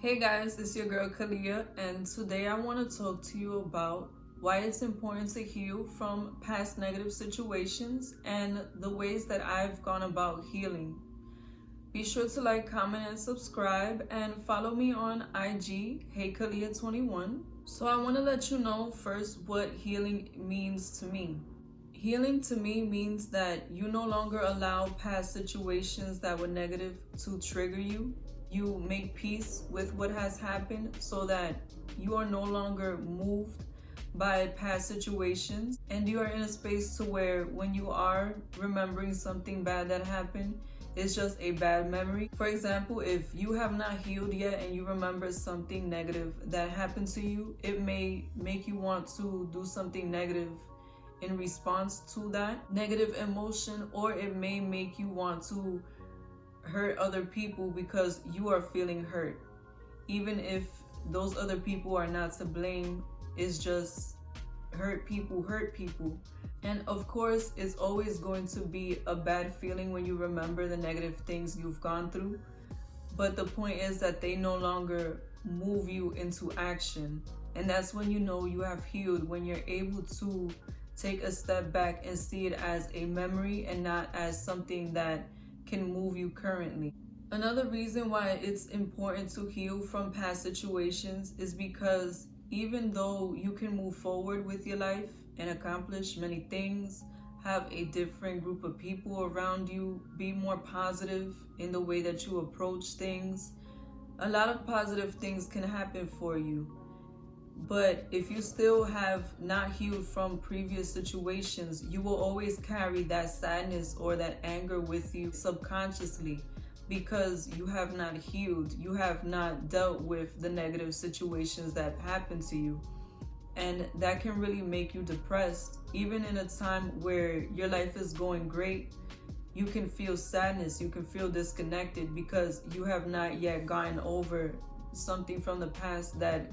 Hey guys, it's your girl Kalia, and today I want to talk to you about why it's important to heal from past negative situations and the ways that I've gone about healing. Be sure to like, comment, and subscribe, and follow me on IG, Hey Kalia21. So I want to let you know first what healing means to me. Healing to me means that you no longer allow past situations that were negative to trigger you. You make peace with what has happened so that you are no longer moved by past situations, and you are in a space to where when you are remembering something bad that happened, it's just a bad memory. For example, if you have not healed yet and you remember something negative that happened to you, it may make you want to do something negative in response to that negative emotion, or it may make you want to hurt other people because you are feeling hurt, even if those other people are not to blame. It's just hurt people. And of course, it's always going to be a bad feeling when you remember the negative things you've gone through, but the point is that they no longer move you into action. And that's when you know you have healed, when you're able to take a step back and see it as a memory and not as something that can move you currently. Another reason why it's important to heal from past situations is because even though you can move forward with your life and accomplish many things, have a different group of people around you, be more positive in the way that you approach things, a lot of positive things can happen for you. But if you still have not healed from previous situations, you will always carry that sadness or that anger with you subconsciously, because you have not healed. You have not dealt with the negative situations that happened to you. And that can really make you depressed. Even in a time where your life is going great, you can feel sadness, you can feel disconnected because you have not yet gotten over something from the past that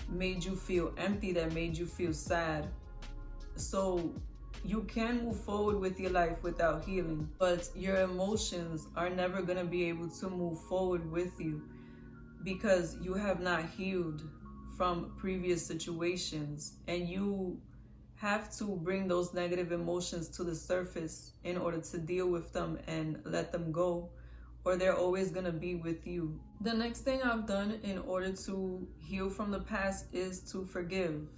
made you feel empty, that made you feel sad. So you can move forward with your life without healing, but your emotions are never going to be able to move forward with you because you have not healed from previous situations, and you have to bring those negative emotions to the surface in order to deal with them and let them go, or they're always going to be with you. The next thing I've done in order to heal from the past is to forgive.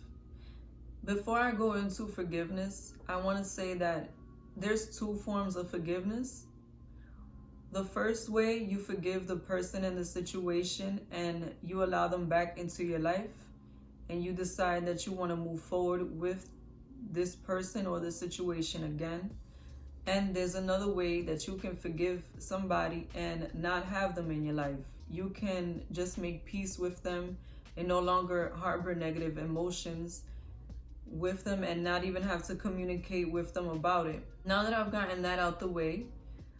Before I go into forgiveness, I want to say that there's two forms of forgiveness. The first way, you forgive the person in the situation and you allow them back into your life, and you decide that you want to move forward with this person or the situation again. And there's another way that you can forgive somebody and not have them in your life. You can just make peace with them and no longer harbor negative emotions with them and not even have to communicate with them about it. Now that I've gotten that out the way,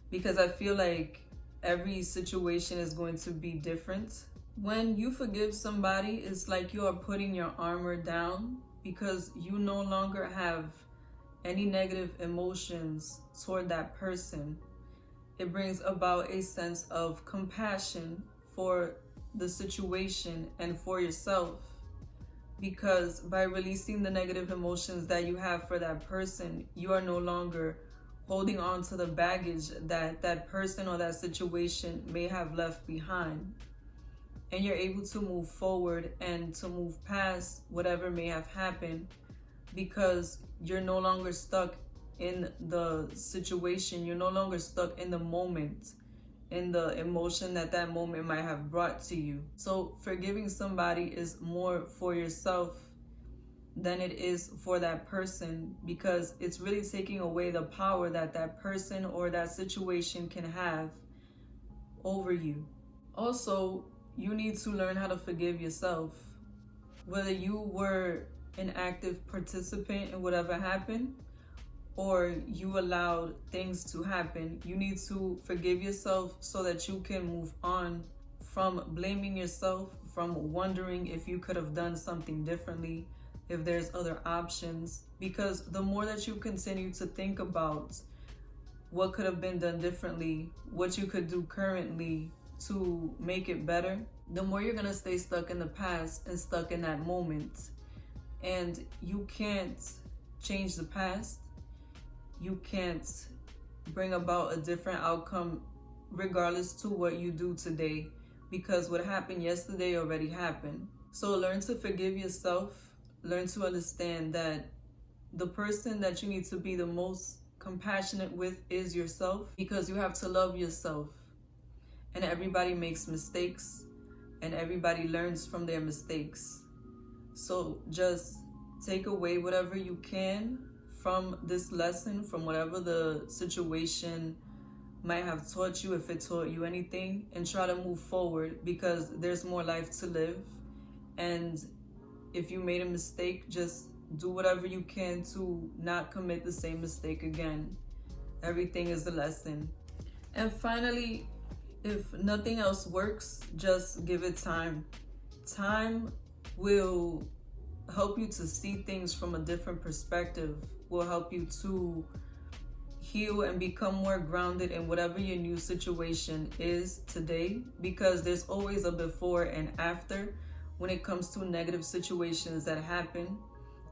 because I feel like every situation is going to be different. When you forgive somebody, it's like you are putting your armor down because you no longer have any negative emotions toward that person. It brings about a sense of compassion for the situation and for yourself, because by releasing the negative emotions that you have for that person, you are no longer holding on to the baggage that that person or that situation may have left behind. And you're able to move forward and to move past whatever may have happened, because you're no longer stuck in the situation. You're no longer stuck in the moment, in the emotion that that moment might have brought to you. So forgiving somebody is more for yourself than it is for that person, because it's really taking away the power that that person or that situation can have over you. Also, you need to learn how to forgive yourself. Whether you were an active participant in whatever happened, or you allowed things to happen, you need to forgive yourself so that you can move on from blaming yourself, from wondering if you could have done something differently, if there's other options. Because the more that you continue to think about what could have been done differently, what you could do currently to make it better, the more you're gonna stay stuck in the past and stuck in that moment. And you can't change the past. You can't bring about a different outcome regardless to what you do today, because what happened yesterday already happened. So learn to forgive yourself. Learn to understand that the person that you need to be the most compassionate with is yourself, because you have to love yourself. And everybody makes mistakes, and everybody learns from their mistakes. So just take away whatever you can from this lesson, from whatever the situation might have taught you, if it taught you anything, and try to move forward, because there's more life to live. And if you made a mistake, just do whatever you can to not commit the same mistake again. Everything is a lesson. And finally, if nothing else works, just give it time. Time will help you to see things from a different perspective, will help you to heal and become more grounded in whatever your new situation is today, because there's always a before and after when it comes to negative situations that happen.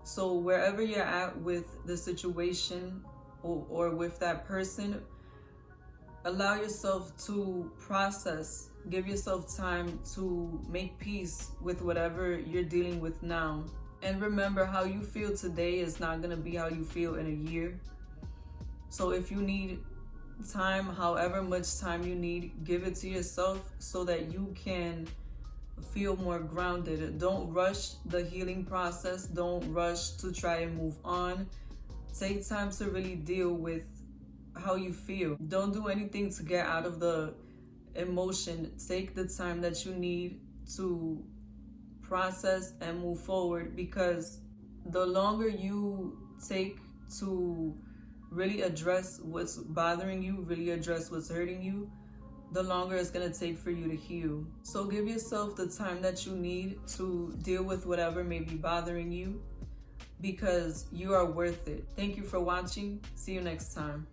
So wherever you're at with the situation or with that person, allow yourself to process. Give yourself time to make peace with whatever you're dealing with now. And remember, how you feel today is not going to be how you feel in a year. So if you need time, however much time you need, give it to yourself so that you can feel more grounded. Don't rush the healing process. Don't rush to try and move on. Take time to really deal with how you feel. Don't do anything to get out of the emotion. Take the time that you need to process and move forward, because the longer you take to really address what's bothering you, really address what's hurting you, the longer it's going to take for you to heal. So give yourself the time that you need to deal with whatever may be bothering you, because you are worth it. Thank you for watching. See you next time.